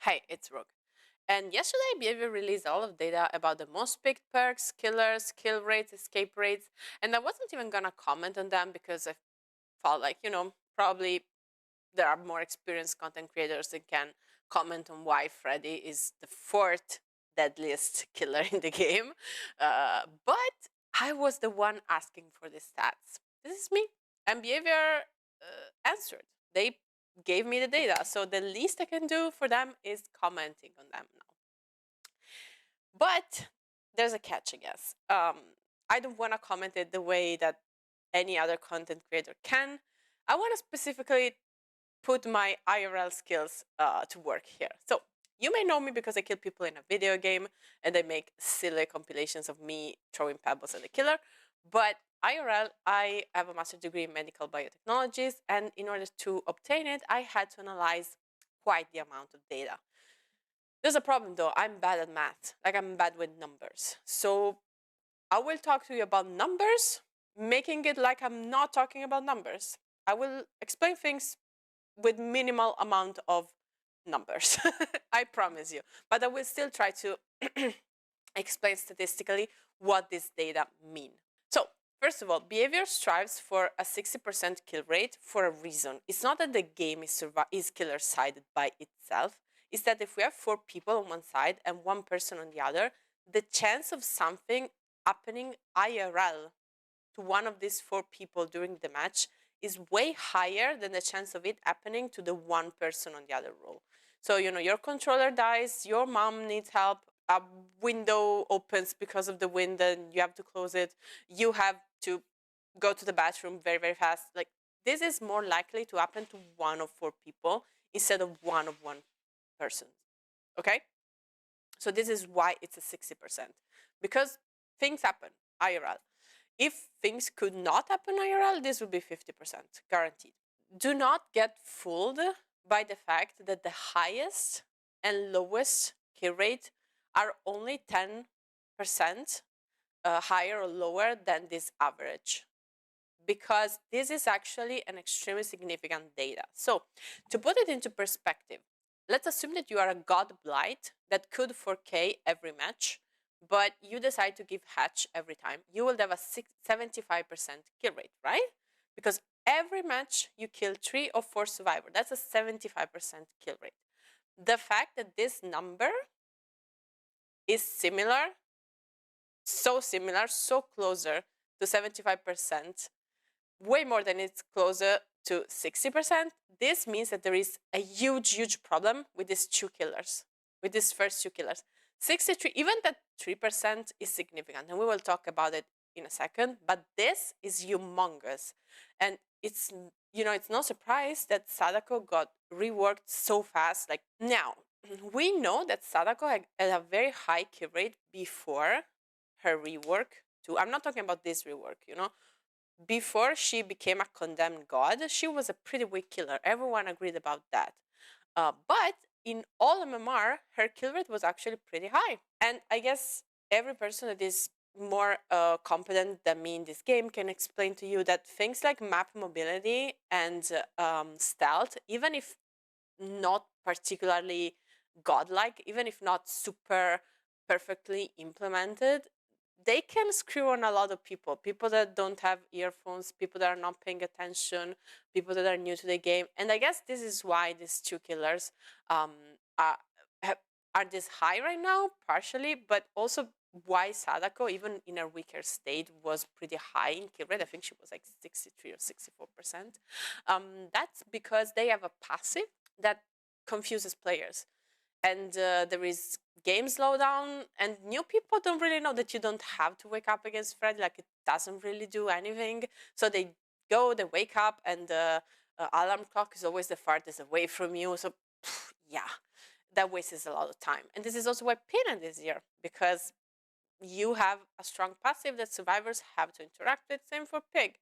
Hey, it's Rook. And yesterday, BHVR released all of data about the most picked perks, killers, kill rates, escape rates, and I wasn't even gonna comment on them because I felt like, probably there are more experienced content creators that can comment on why Freddy is the fourth deadliest killer in the game. But I was the one asking for the stats. This is me. And BHVR answered. They gave me the data. So the least I can do for them is commenting on them now. But there's a catch, I guess. I don't want to comment it the way that any other content creator can. I want to specifically put my IRL skills to work here. So you may know me because I kill people in a video game and I make silly compilations of me throwing pebbles at the killer. But IRL, I have a master's degree in medical biotechnologies, and in order to obtain it, I had to analyze quite the amount of data. There's a problem though, I'm bad at math, like I'm bad with numbers. So I will talk to you about numbers, making it like I'm not talking about numbers. I will explain things with minimal amount of numbers. I promise you. But I will still try to explain statistically what this data mean. So, first of all, BHVR strives for a 60% kill rate for a reason. It's not that the game is killer-sided by itself. It's that if we have 4 people on one side and 1 person on the other, the chance of something happening IRL to one of these 4 people during the match is way higher than the chance of it happening to the 1 person on the other row. So, your controller dies, your mom needs help, a window opens because of the wind and you have to close it, you have to go to the bathroom very, very fast. Like, this is more likely to happen to 1 of 4 people instead of 1 of 1 person, okay? So this is why it's a 60%, because things happen, IRL. If things could not happen IRL, this would be 50%, guaranteed. Do not get fooled by the fact that the highest and lowest kill rate are only 10% higher or lower than this average, because this is actually an extremely significant data. So to put it into perspective, let's assume that you are a god blight that could 4K every match, but you decide to give hatch every time. You will have a 75% kill rate, right? Because every match you kill 3 or 4 survivors. That's a 75% kill rate. The fact that this number is similar, so closer to 75%, way more than it's closer to 60%, this means that there is a huge problem with these 2 killers, with these first 2 killers. 63, even that 3% is significant, and we will talk about it in a second, but this is humongous. And it's, it's no surprise that Sadako got reworked so fast. Like, now, we know that Sadako had a very high kill rate before her rework too. I'm not talking about this rework, before she became a condemned god, she was a pretty weak killer. Everyone agreed about that. But in all MMR, her kill rate was actually pretty high. And I guess every person that is more competent than me in this game can explain to you that things like map mobility and stealth, even if not particularly godlike, even if not super perfectly implemented, they can screw on a lot of people. People that don't have earphones, people that are not paying attention, people that are new to the game. And I guess this is why these 2 killers are this high right now, partially, but also why Sadako, even in her weaker state, was pretty high in kill rate. I think she was like 63 or 64%. That's because they have a passive that confuses players. And there is game slowdown, and new people don't really know that you don't have to wake up against Freddy. Like, it doesn't really do anything. So they wake up, and the alarm clock is always the farthest away from you. So yeah, that wastes a lot of time. And this is also why Pina is here, because you have a strong passive that survivors have to interact with. Same for Pig.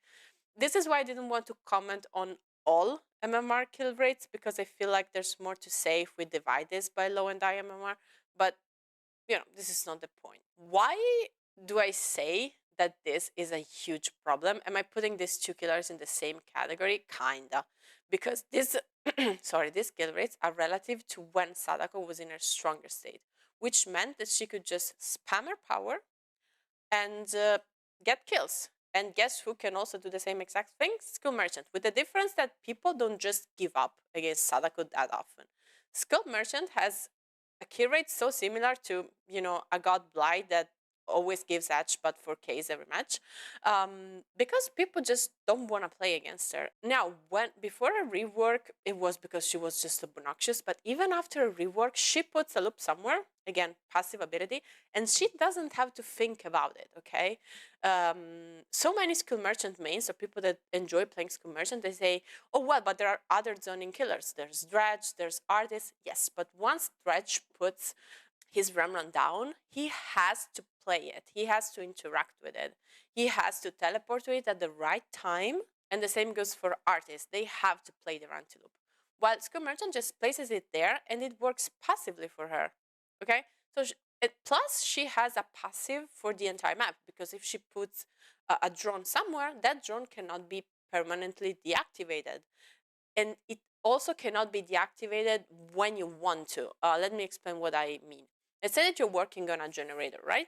This is why I didn't want to comment on all MMR kill rates, because I feel like there's more to say if we divide this by low and high MMR. But, this is not the point. Why do I say that this is a huge problem? Am I putting these 2 killers in the same category? Kinda. because this sorry, these kill rates are relative to when Sadako was in her stronger state, which meant that she could just spam her power and get kills. And guess who can also do the same exact thing? Skull Merchant, with the difference that people don't just give up against Sadako that often. Skull Merchant has a kill rate so similar to, a God Blight that always gives edge but for Ks every match, because people just don't want to play against her. Now, when before a rework, it was because she was just obnoxious, but even after a rework, she puts a loop somewhere, again, passive ability, and she doesn't have to think about it, okay? So many Skill Merchant mains, or people that enjoy playing Skill Merchant, they say, oh, well, but there are other zoning killers. There's Dredge, there's Artist. Yes, but once Dredge puts his Remnant down, he has to play it. He has to interact with it. He has to teleport to it at the right time. And the same goes for Artists. They have to play the Antelope. While Skill Merchant just places it there and it works passively for her. Okay? So plus, she has a passive for the entire map, because if she puts a drone somewhere, that drone cannot be permanently deactivated. And it also cannot be deactivated when you want to. Let me explain what I mean. Let's say that you're working on a generator, right?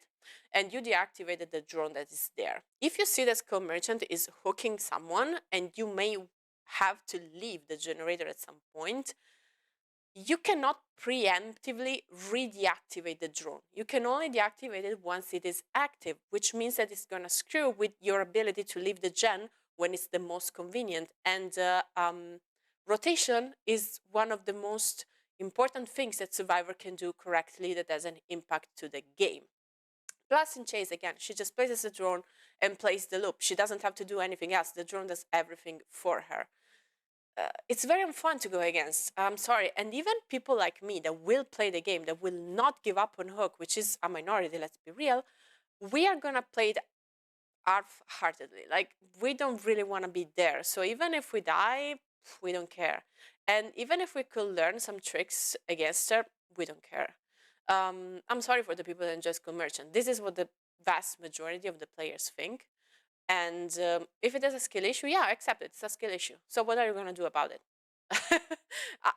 And you deactivated the drone that is there. If you see that Skull Merchant is hooking someone and you may have to leave the generator at some point, you cannot preemptively re-deactivate the drone. You can only deactivate it once it is active, which means that it's going to screw with your ability to leave the gen when it's the most convenient. And rotation is one of the most important things that Survivor can do correctly that has an impact to the game. Plus, in Chase, again, she just places the drone and plays the loop. She doesn't have to do anything else. The drone does everything for her. It's very unfun to go against. I'm sorry. And even people like me that will play the game, that will not give up on Hook, which is a minority, let's be real, we are going to play it half-heartedly. Like, we don't really want to be there. So even if we die, we don't care. And even if we could learn some tricks against her, we don't care. I'm sorry for the people that enjoy Skull Merchant. This is what the vast majority of the players think. And if it is a skill issue, yeah, accept it. It's a skill issue. So what are you going to do about it?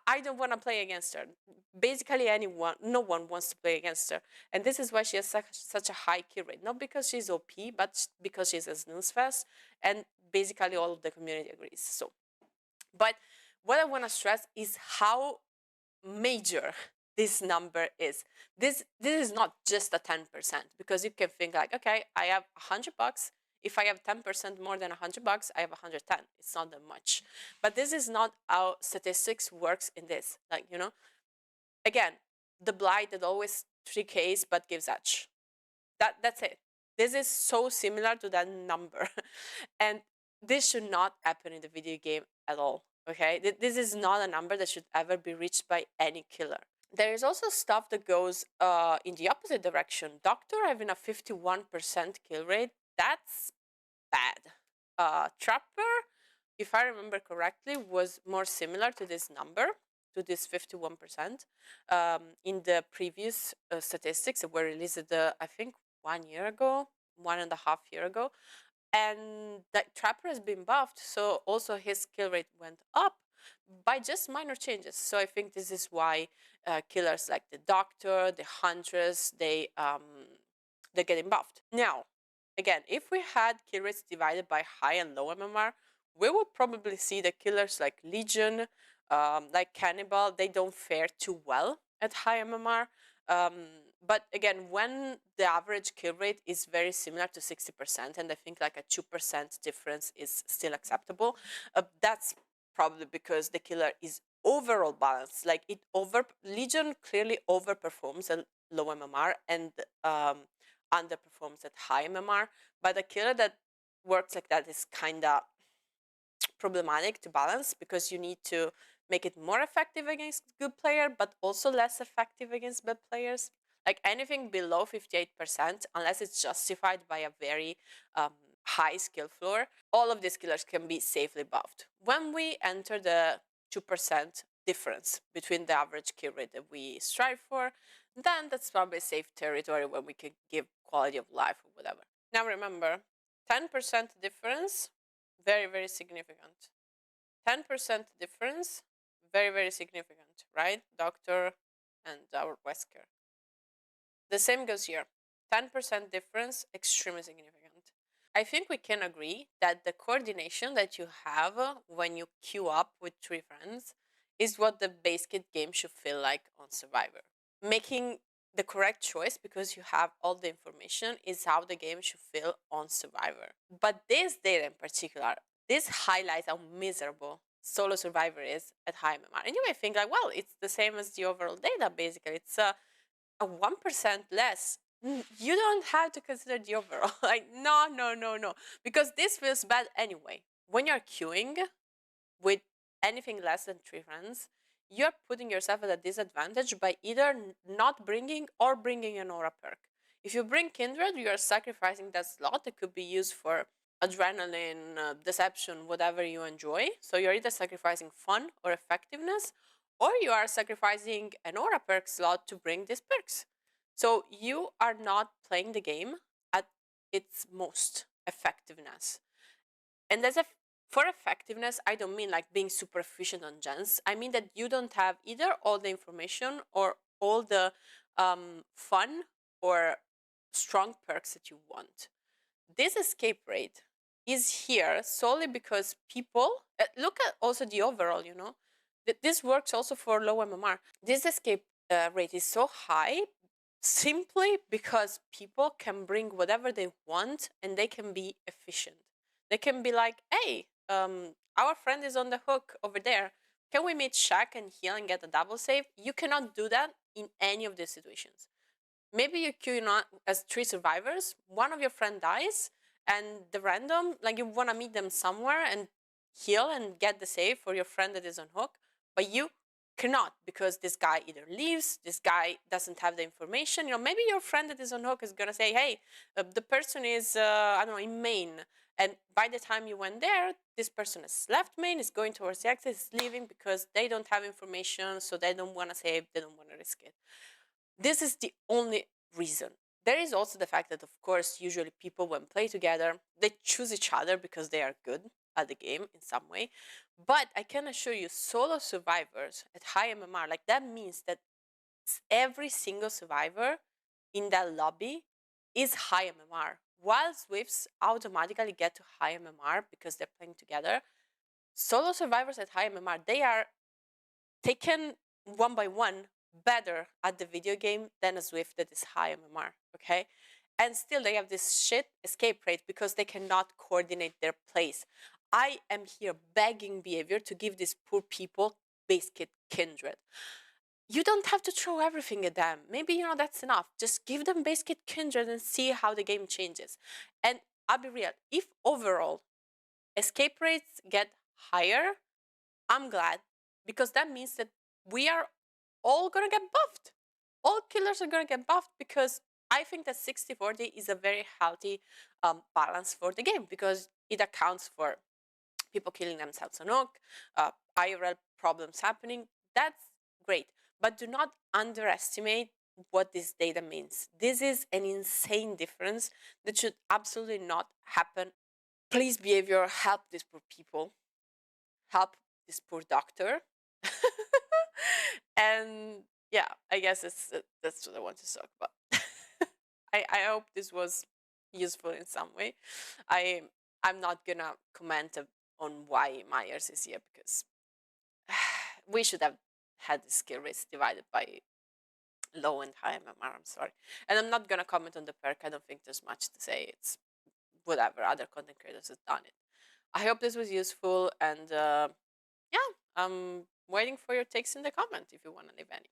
I don't want to play against her. Basically, no one wants to play against her. And this is why she has such a high kill rate. Not because she's OP, but because she's a snooze fest. And basically all of the community agrees. So, but what I want to stress is how major this number is. This is not just a 10%, because you can think like, okay, I have $100. If I have 10% more than $100, I have 110. It's not that much. But this is not how statistics works in this. Like, again, the blight that always 3Ks but gives edge. That's it. This is so similar to that number. And this should not happen in the video game at all. Okay? This is not a number that should ever be reached by any killer. There is also stuff that goes in the opposite direction. Doctor having a 51% kill rate, that's bad. Trapper, if I remember correctly, was more similar to this number, to this 51%, in the previous statistics that were released, I think, 1 year ago, 1.5 years ago. And that Trapper has been buffed, so also his kill rate went up by just minor changes. So I think this is why killers like the Doctor, the Huntress, they're getting buffed. Now, again, if we had kill rates divided by high and low MMR, we would probably see the killers like Legion, like Cannibal, they don't fare too well at high MMR. But again, when the average kill rate is very similar to 60%, and I think like a 2% difference is still acceptable, that's probably because the killer is overall balanced. Like Legion clearly overperforms at low MMR and underperforms at high MMR, but a killer that works like that is kind of problematic to balance, because you need to make it more effective against good player, but also less effective against bad players. Like anything below 58%, unless it's justified by a very high skill floor, all of these killers can be safely buffed. When we enter the 2% difference between the average kill rate that we strive for, then that's probably safe territory when we can give quality of life or whatever. Now remember, 10% difference, very, very significant. 10% difference, very, very significant, right? Doctor and our Wesker. The same goes here. 10% difference, extremely significant. I think we can agree that the coordination that you have when you queue up with three friends is what the base kit game should feel like on Survivor. Making the correct choice because you have all the information is how the game should feel on Survivor. But this data in particular, this highlights how miserable solo Survivor is at high MMR. And you may think like, well, it's the same as the overall data. Basically, it's a 1% less. You don't have to consider the overall. Like, no, no, no, no. Because this feels bad anyway. When you're queuing with anything less than three friends, you're putting yourself at a disadvantage by either not bringing or bringing an aura perk. If you bring Kindred, you are sacrificing that slot that could be used for adrenaline, deception, whatever you enjoy. So you're either sacrificing fun or effectiveness, or you are sacrificing an aura perk slot to bring these perks. So you are not playing the game at its most effectiveness. And for effectiveness, I don't mean like being super efficient on gens. I mean that you don't have either all the information or all the fun or strong perks that you want. This escape rate is here solely because people look at also the overall, this works also for low MMR. This escape rate is so high simply because people can bring whatever they want and they can be efficient. They can be like, hey, our friend is on the hook over there. Can we meet Shaq and heal and get a double save? You cannot do that in any of these situations. Maybe you queue not as three survivors, one of your friend dies, and the random, like you want to meet them somewhere and heal and get the save for your friend that is on hook, but you cannot because this guy either leaves, this guy doesn't have the information. Maybe your friend that is on hook is gonna say, hey, the person is, I don't know, in main. And by the time you went there, this person has left main, is going towards the exit, is leaving because they don't have information, so they don't want to save, they don't want to risk it. This is the only reason. There is also the fact that, of course, usually people, when play together, they choose each other because they are good at the game in some way. But I can assure you, solo survivors at high MMR, like that means that every single survivor in that lobby is high MMR. While Swifts automatically get to high MMR because they're playing together, solo survivors at high MMR, they are taken one by one better at the video game than a Swift that is high MMR, okay? And still they have this shit escape rate because they cannot coordinate their plays. I am here begging behavior to give these poor people base kit Kindred. You don't have to throw everything at them. Maybe, that's enough. Just give them base kit Kindred and see how the game changes. And I'll be real, if overall escape rates get higher, I'm glad, because that means that we are all gonna get buffed. All killers are gonna get buffed because I think that 60-40 is a very healthy balance for the game because it accounts for people killing themselves on hook, IRL problems happening. That's great. But do not underestimate what this data means. This is an insane difference that should absolutely not happen. Please, behavior, help these poor people. Help this poor doctor. And yeah, I guess that's what I want to talk about. I hope this was useful in some way. I'm not gonna comment on why Myers is here because we should have had the skill rates divided by low and high MMR. I'm sorry, and I'm not gonna comment on the perk. I don't think there's much to say. It's whatever, other content creators have done it. I hope this was useful, and yeah, I'm waiting for your takes in the comment if you want to leave any.